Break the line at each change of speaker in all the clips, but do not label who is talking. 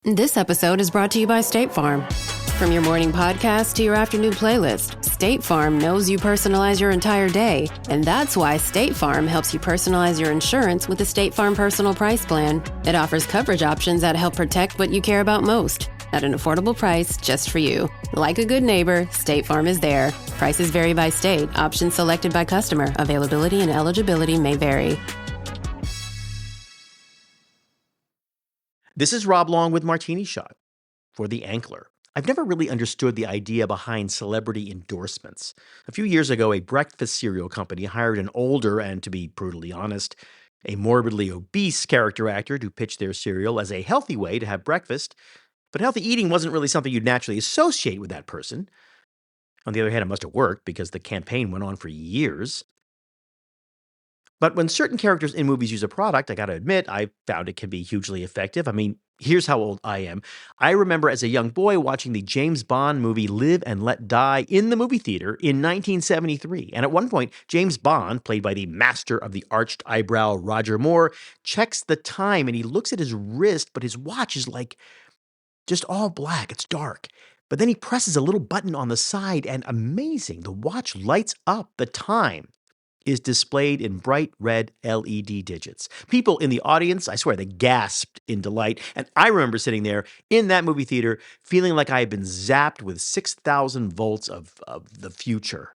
This episode is brought to you by State Farm. From your morning podcast to your afternoon playlist, State Farm knows you personalize your entire day, and that's why State Farm helps you personalize your insurance with the State Farm Personal Price Plan. It offers coverage options that help protect what you care about most at an affordable price just for you. Like a good neighbor, State Farm is there. Prices vary by state. Options selected by customer. Availability and eligibility may vary.
This is Rob Long with Martini Shot for The Ankler. I've never really understood the idea behind celebrity endorsements. A few years ago, a breakfast cereal company hired an older and, to be brutally honest, a morbidly obese character actor to pitch their cereal as a healthy way to have breakfast. But healthy eating wasn't really something you'd naturally associate with that person. On the other hand, it must have worked because the campaign went on for years. But when certain characters in movies use a product, I got to admit, I found it can be hugely effective. I mean, here's how old I am. I remember as a young boy watching the James Bond movie Live and Let Die in the movie theater in 1973. And at one point, James Bond, played by the master of the arched eyebrow Roger Moore, checks the time and he looks at his wrist, but his watch is like just all black. It's dark. But then he presses a little button on the side and amazing, the watch lights up. The time is displayed in bright red LED digits. People in the audience, I swear, they gasped in delight. And I remember sitting there in that movie theater feeling like I had been zapped with 6,000 volts of the future.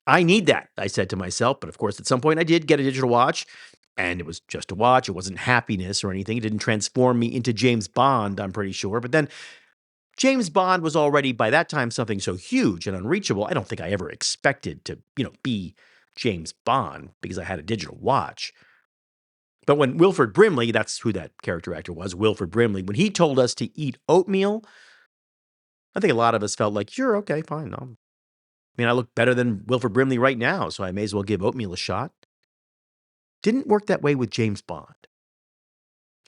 I need that, I said to myself. But of course, at some point I did get a digital watch. And it was just a watch. It wasn't happiness or anything. It didn't transform me into James Bond, I'm pretty sure. But then James Bond was already, by that time, something so huge and unreachable. I don't think I ever expected to, be James Bond because I had a digital watch. But when Wilford Brimley, that's who that character actor was, Wilford Brimley, when he told us to eat oatmeal, I think a lot of us felt like, sure, okay, fine. I look better than Wilford Brimley right now, so I may as well give oatmeal a shot. Didn't work that way with James Bond.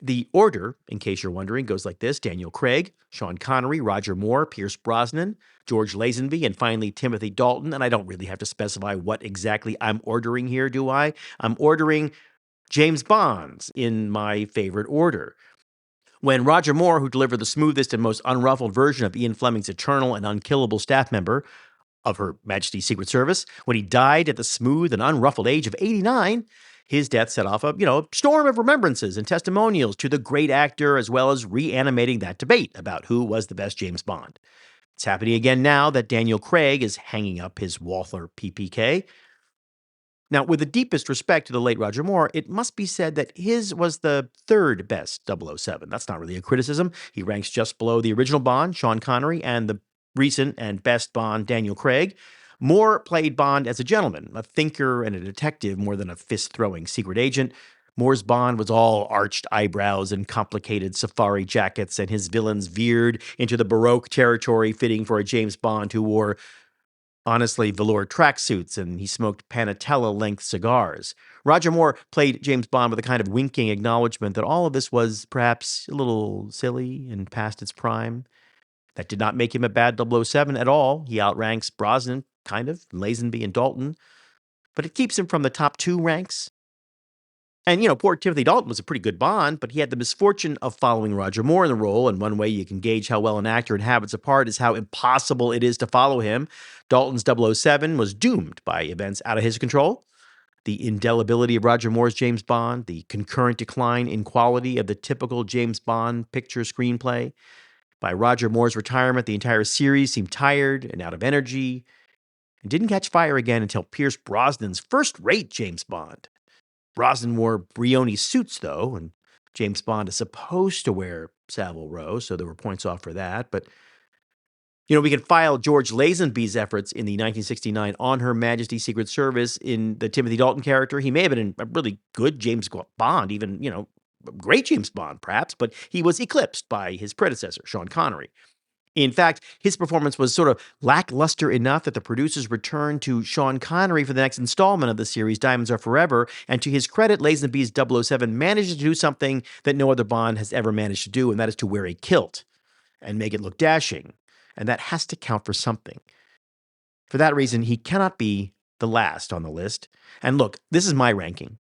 The order, in case you're wondering, goes like this: Daniel Craig, Sean Connery, Roger Moore, Pierce Brosnan, George Lazenby, and finally Timothy Dalton. And I don't really have to specify what exactly I'm ordering here, do I? I'm ordering James Bonds in my favorite order. When Roger Moore, who delivered the smoothest and most unruffled version of Ian Fleming's eternal and unkillable staff member of Her Majesty's Secret Service, when he died at the smooth and unruffled age of 89, his death set off a, storm of remembrances and testimonials to the great actor, as well as reanimating that debate about who was the best James Bond. It's happening again now that Daniel Craig is hanging up his Walther PPK. Now, with the deepest respect to the late Roger Moore, it must be said that his was the third best 007. That's not really a criticism. He ranks just below the original Bond, Sean Connery, and the recent and best Bond, Daniel Craig. Moore played Bond as a gentleman, a thinker and a detective more than a fist-throwing secret agent. Moore's Bond was all arched eyebrows and complicated safari jackets, and his villains veered into the Baroque territory fitting for a James Bond who wore, honestly, velour tracksuits, and he smoked Panatella-length cigars. Roger Moore played James Bond with a kind of winking acknowledgement that all of this was perhaps a little silly and past its prime. That did not make him a bad 007 at all. He outranks Brosnan, kind of, Lazenby and Dalton. But it keeps him from the top two ranks. And, poor Timothy Dalton was a pretty good Bond, but he had the misfortune of following Roger Moore in the role. And one way you can gauge how well an actor inhabits a part is how impossible it is to follow him. Dalton's 007 was doomed by events out of his control. The indelibility of Roger Moore's James Bond, the concurrent decline in quality of the typical James Bond picture screenplay. By Roger Moore's retirement, the entire series seemed tired and out of energy and didn't catch fire again until Pierce Brosnan's first-rate James Bond. Brosnan wore Brioni suits, though, and James Bond is supposed to wear Savile Row, so there were points off for that. But, we can file George Lazenby's efforts in the 1969 On Her Majesty's Secret Service in the Timothy Dalton character. He may have been a really good James Bond, even, great James Bond, perhaps, but he was eclipsed by his predecessor, Sean Connery. In fact, his performance was sort of lackluster enough that the producers returned to Sean Connery for the next installment of the series, Diamonds Are Forever, and to his credit, Lazenby's 007 managed to do something that no other Bond has ever managed to do, and that is to wear a kilt and make it look dashing. And that has to count for something. For that reason, he cannot be the last on the list. And look, this is my ranking.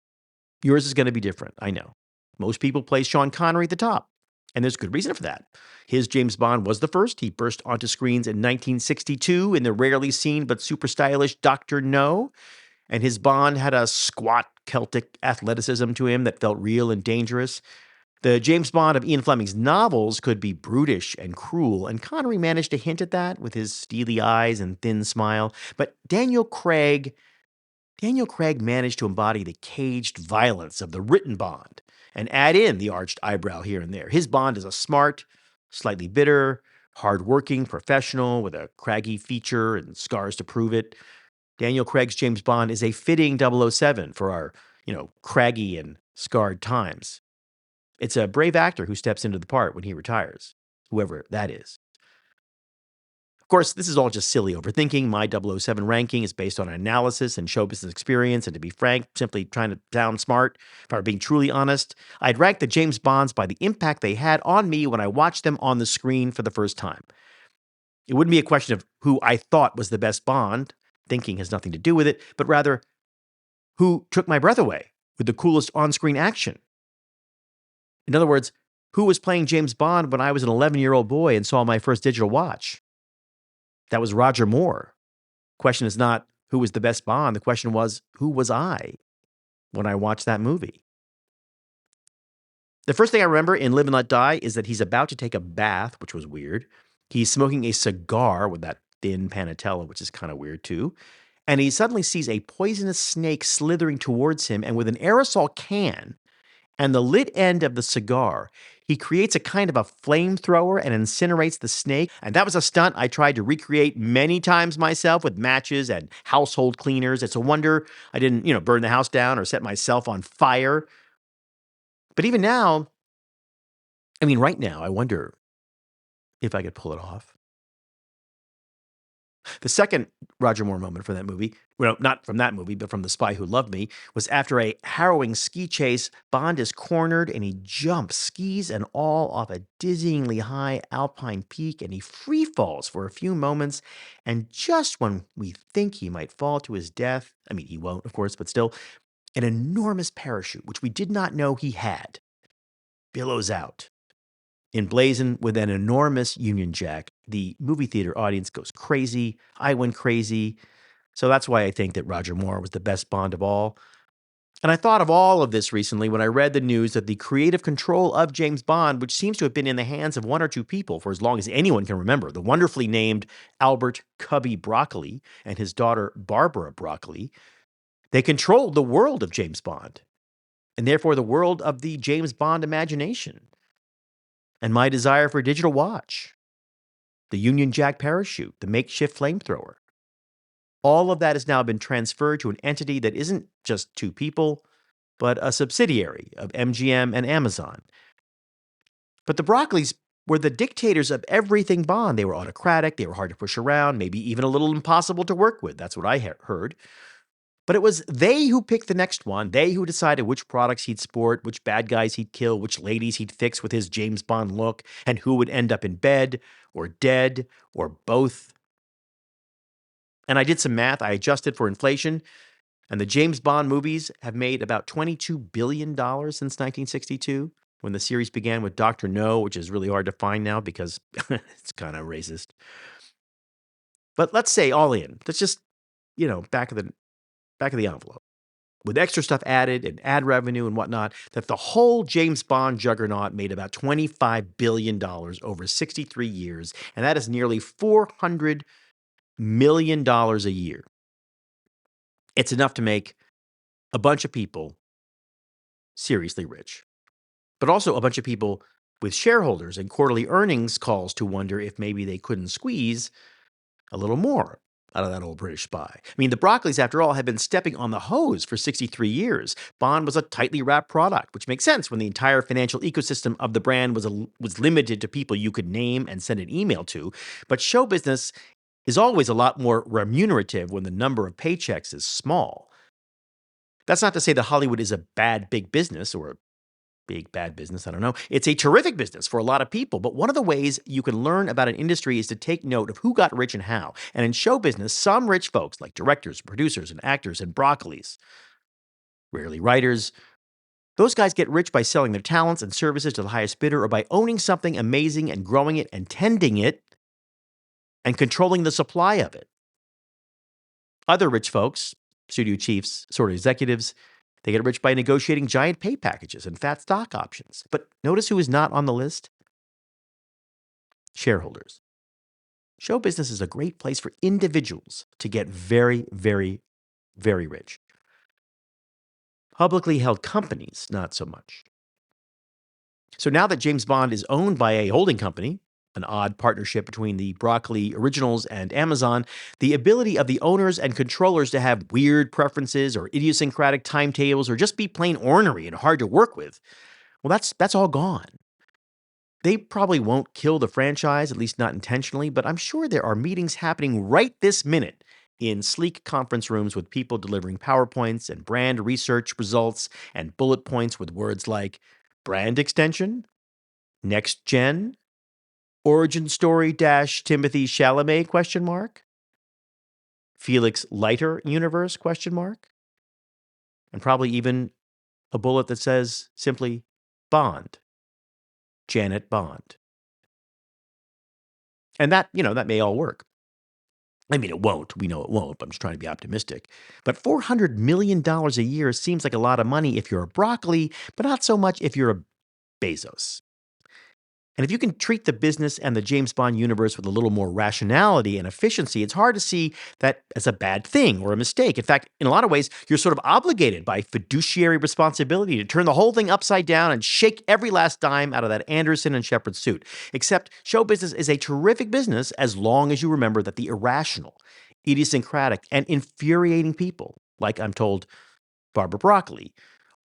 Yours is going to be different, I know. Most people place Sean Connery at the top. And there's good reason for that. His James Bond was the first. He burst onto screens in 1962 in the rarely seen but super stylish Dr. No. And his Bond had a squat Celtic athleticism to him that felt real and dangerous. The James Bond of Ian Fleming's novels could be brutish and cruel, and Connery managed to hint at that with his steely eyes and thin smile. But Daniel Craig managed to embody the caged violence of the written Bond and add in the arched eyebrow here and there. His Bond is a smart, slightly bitter, hardworking professional with a craggy feature and scars to prove it. Daniel Craig's James Bond is a fitting 007 for our, craggy and scarred times. It's a brave actor who steps into the part when he retires, whoever that is. Of course, this is all just silly overthinking. My 007 ranking is based on analysis and show business experience, and to be frank, simply trying to sound smart. If I were being truly honest, I'd rank the James Bonds by the impact they had on me when I watched them on the screen for the first time. It wouldn't be a question of who I thought was the best Bond. Thinking has nothing to do with it, but rather who took my breath away with the coolest on-screen action. In other words, who was playing James Bond when I was an 11-year-old boy and saw my first digital watch? That was Roger Moore. Question is not who was the best Bond. The question was, who was I when I watched that movie? The first thing I remember in Live and Let Die is that he's about to take a bath, which was weird. He's smoking a cigar with that thin Panatella, which is kind of weird too. And he suddenly sees a poisonous snake slithering towards him, and with an aerosol can and the lit end of the cigar, he creates a kind of a flamethrower and incinerates the snake. And that was a stunt I tried to recreate many times myself with matches and household cleaners. It's a wonder I didn't, burn the house down or set myself on fire. But even now, right now, I wonder if I could pull it off. The second Roger Moore moment from that movie, well, not from that movie, but from The Spy Who Loved Me, was after a harrowing ski chase. Bond is cornered and he jumps, skis and all, off a dizzyingly high alpine peak, and he free falls for a few moments. And just when we think he might fall to his death, he won't, of course, but still, an enormous parachute, which we did not know he had, billows out. Emblazoned with an enormous Union Jack. The movie theater audience goes crazy. I went crazy. So that's why I think that Roger Moore was the best Bond of all. And I thought of all of this recently when I read the news that the creative control of James Bond, which seems to have been in the hands of one or two people for as long as anyone can remember, the wonderfully named Albert Cubby Broccoli and his daughter Barbara Broccoli, they controlled the world of James Bond, and therefore the world of the James Bond imagination. And my desire for a digital watch, the Union Jack parachute, the makeshift flamethrower. All of that has now been transferred to an entity that isn't just two people, but a subsidiary of MGM and Amazon. But the Broccoli's were the dictators of everything Bond. They were autocratic, they were hard to push around, maybe even a little impossible to work with. That's what I heard. But it was they who picked the next one. They who decided which products he'd sport, which bad guys he'd kill, which ladies he'd fix with his James Bond look, and who would end up in bed or dead or both. And I did some math. I adjusted for inflation, and the James Bond movies have made about $22 billion since 1962, when the series began with Dr. No, which is really hard to find now because it's kind of racist. But let's say all in. Let's just, back of the envelope, with extra stuff added and ad revenue and whatnot, that the whole James Bond juggernaut made about $25 billion over 63 years, and that is nearly $400 million a year. It's enough to make a bunch of people seriously rich, but also a bunch of people with shareholders and quarterly earnings calls to wonder if maybe they couldn't squeeze a little more out of that old British spy. The Broccolis, after all, had been stepping on the hose for 63 years. Bond was a tightly wrapped product, which makes sense when the entire financial ecosystem of the brand was limited to people you could name and send an email to. But show business is always a lot more remunerative when the number of paychecks is small. That's not to say that Hollywood is a bad big business or a big bad business, I don't know. It's a terrific business for a lot of people, but one of the ways you can learn about an industry is to take note of who got rich and how. And in show business, some rich folks like directors, producers, and actors and Broccolis, rarely writers, Those guys get rich by selling their talents and services to the highest bidder or by owning something amazing and growing it and tending it and controlling the supply of it. Other rich folks, studio chiefs, sort of executives, they get rich by negotiating giant pay packages and fat stock options. But notice who is not on the list? Shareholders. Show business is a great place for individuals to get very, very, very rich. Publicly held companies, not so much. So now that James Bond is owned by a holding company, an odd partnership between the Broccoli Originals and Amazon, the ability of the owners and controllers to have weird preferences or idiosyncratic timetables or just be plain ornery and hard to work with, well, that's all gone. They probably won't kill the franchise, at least not intentionally, but I'm sure there are meetings happening right this minute in sleek conference rooms with people delivering PowerPoints and brand research results and bullet points with words like brand extension, next gen, origin story dash Timothy Chalamet question mark, Felix Leiter universe question mark, and probably even a bullet that says simply Bond, Janet Bond. And that may all work. I mean, it won't. We know it won't, but I'm just trying to be optimistic. But $400 million a year seems like a lot of money if you're a Broccoli, but not so much if you're a Bezos. And if you can treat the business and the James Bond universe with a little more rationality and efficiency, it's hard to see that as a bad thing or a mistake. In fact, in a lot of ways, you're sort of obligated by fiduciary responsibility to turn the whole thing upside down and shake every last dime out of that Anderson and Shepard suit. Except show business is a terrific business as long as you remember that the irrational, idiosyncratic, and infuriating people, like I'm told Barbara Broccoli,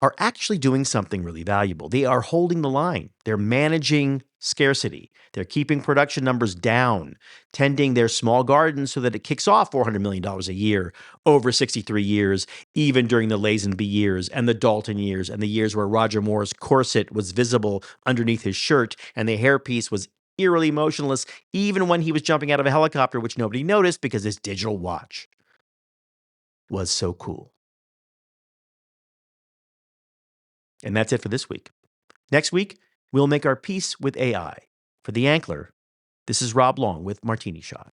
are actually doing something really valuable. They are holding the line. They're managing scarcity. They're keeping production numbers down, tending their small gardens so that it kicks off $400 million a year over 63 years, even during the Lazenby years and the Dalton years and the years where Roger Moore's corset was visible underneath his shirt and the hairpiece was eerily motionless, even when he was jumping out of a helicopter, which nobody noticed because his digital watch was so cool. And that's it for this week. Next week, we'll make our peace with AI. For The Ankler, this is Rob Long with Martini Shot.